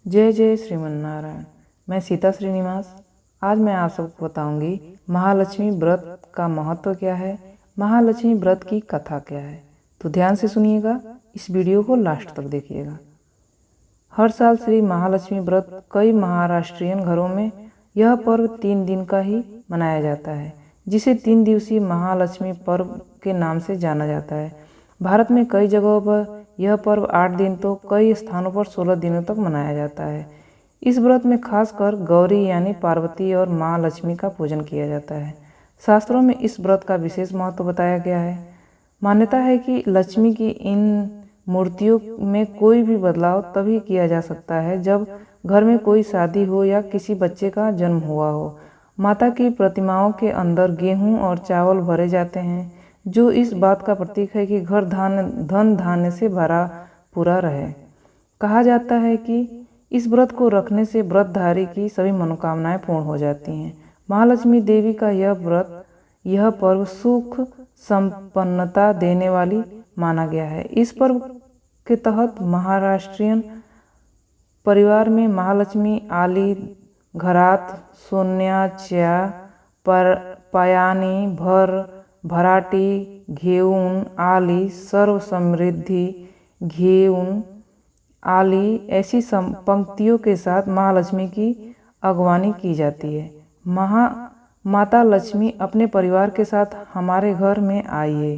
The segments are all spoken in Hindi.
जय जय श्रीमन्नारायण। मैं सीता श्रीनिवास। आज मैं आप सबको बताऊंगी महालक्ष्मी व्रत का महत्व क्या है, महालक्ष्मी व्रत की कथा क्या है। तो ध्यान से सुनिएगा, इस वीडियो को लास्ट तक देखिएगा। हर साल श्री महालक्ष्मी व्रत कई महाराष्ट्रियन घरों में यह पर्व 3 दिन का ही मनाया जाता है, जिसे 3 दिवसीय महालक्ष्मी पर्व के नाम से जाना जाता है। भारत में कई जगहों पर यह पर्व 8 दिन तो कई स्थानों पर 16 दिनों तक मनाया जाता है। इस व्रत में खासकर गौरी यानी पार्वती और माँ लक्ष्मी का पूजन किया जाता है। शास्त्रों में इस व्रत का विशेष महत्व बताया गया है। मान्यता है कि लक्ष्मी की इन मूर्तियों में कोई भी बदलाव तभी किया जा सकता है जब घर में कोई शादी हो या किसी बच्चे का जन्म हुआ हो। माता की प्रतिमाओं के अंदर गेहूं और चावल भरे जाते हैं, जो इस बात का प्रतीक है कि घर धन धान्य से भरा पूरा रहे। कहा जाता है कि इस व्रत को रखने से व्रतधारी की सभी मनोकामनाएं पूर्ण हो जाती हैं। महालक्ष्मी देवी का यह पर्व सुख संपन्नता देने वाली माना गया है। इस पर्व के तहत महाराष्ट्रियन परिवार में महालक्ष्मी आली घरात सोन्याच्या पायानी भराटी घेऊन आली, सर्व समृद्धि घेऊन आली, ऐसी पंक्तियों के साथ महालक्ष्मी की अगवानी की जाती है। माता लक्ष्मी अपने परिवार के साथ हमारे घर में आइए,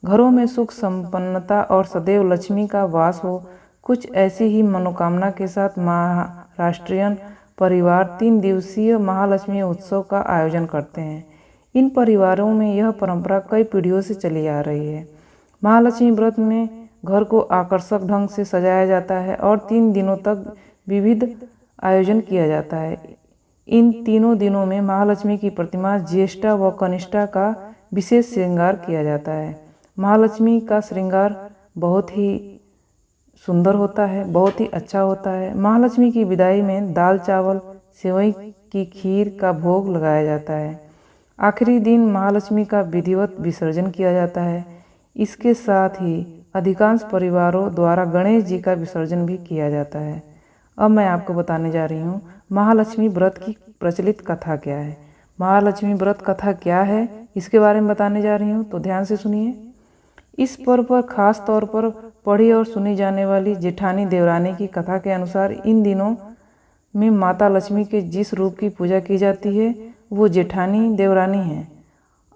घरों में सुख संपन्नता और सदैव लक्ष्मी का वास हो। कुछ ऐसी ही मनोकामना के साथ महाराष्ट्रियन परिवार 3 दिवसीय महालक्ष्मी उत्सव का आयोजन करते हैं। इन परिवारों में यह परंपरा कई पीढ़ियों से चली आ रही है। महालक्ष्मी व्रत में घर को आकर्षक ढंग से सजाया जाता है और 3 दिनों तक विविध आयोजन किया जाता है। इन तीनों दिनों में महालक्ष्मी की प्रतिमा ज्येष्ठा व कनिष्ठा का विशेष श्रृंगार किया जाता है। महालक्ष्मी का श्रृंगार बहुत ही सुंदर होता है, बहुत ही अच्छा होता है। महालक्ष्मी की विदाई में दाल चावल सेवई की खीर का भोग लगाया जाता है। आखिरी दिन महालक्ष्मी का विधिवत विसर्जन किया जाता है। इसके साथ ही अधिकांश परिवारों द्वारा गणेश जी का विसर्जन भी किया जाता है। अब मैं आपको बताने जा रही हूँ महालक्ष्मी व्रत की प्रचलित कथा क्या है। महालक्ष्मी व्रत कथा क्या है, इसके बारे में बताने जा रही हूँ, तो ध्यान से सुनिए। इस पर्व पर खास तौर पर पढ़ी और सुनी जाने वाली जेठानी देवरानी की कथा के अनुसार इन दिनों में माता लक्ष्मी के जिस रूप की पूजा की जाती है वो जेठानी देवरानी है।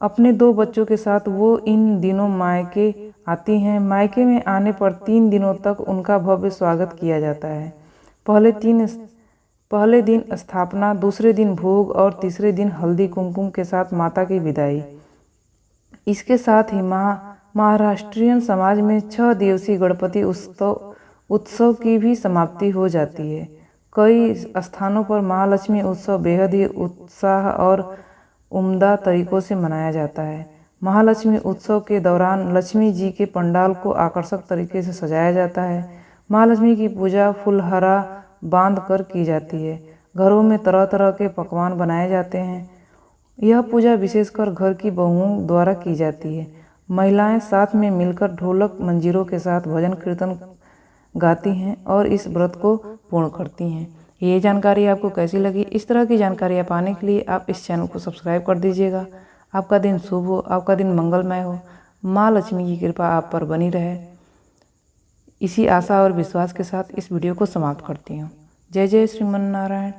अपने 2 बच्चों के साथ वो इन दिनों मायके आती हैं। मायके में आने पर 3 दिनों तक उनका भव्य स्वागत किया जाता है। पहले दिन स्थापना, दूसरे दिन भोग और तीसरे दिन हल्दी कुमकुम के साथ माता की विदाई। इसके साथ ही महाराष्ट्रियन समाज में 6 दिवसीय गणपति उत्सव की भी समाप्ति हो जाती है। कई स्थानों पर महालक्ष्मी उत्सव बेहद ही उत्साह और उम्दा तरीकों से मनाया जाता है। महालक्ष्मी उत्सव के दौरान लक्ष्मी जी के पंडाल को आकर्षक तरीके से सजाया जाता है। महालक्ष्मी की पूजा फुलहारा बांध कर की जाती है। घरों में तरह तरह के पकवान बनाए जाते हैं। यह पूजा विशेषकर घर की बहुओं द्वारा की जाती है। महिलाएं साथ में मिलकर ढोलक मंजीरों के साथ भजन कीर्तन गाती हैं और इस व्रत को पूर्ण करती हैं। ये जानकारी आपको कैसी लगी? इस तरह की जानकारियाँ पाने के लिए आप इस चैनल को सब्सक्राइब कर दीजिएगा। आपका दिन शुभ हो, आपका दिन मंगलमय हो। माँ लक्ष्मी की कृपा आप पर बनी रहे। इसी आशा और विश्वास के साथ इस वीडियो को समाप्त करती हूँ। जय जय श्रीमन्नारायण।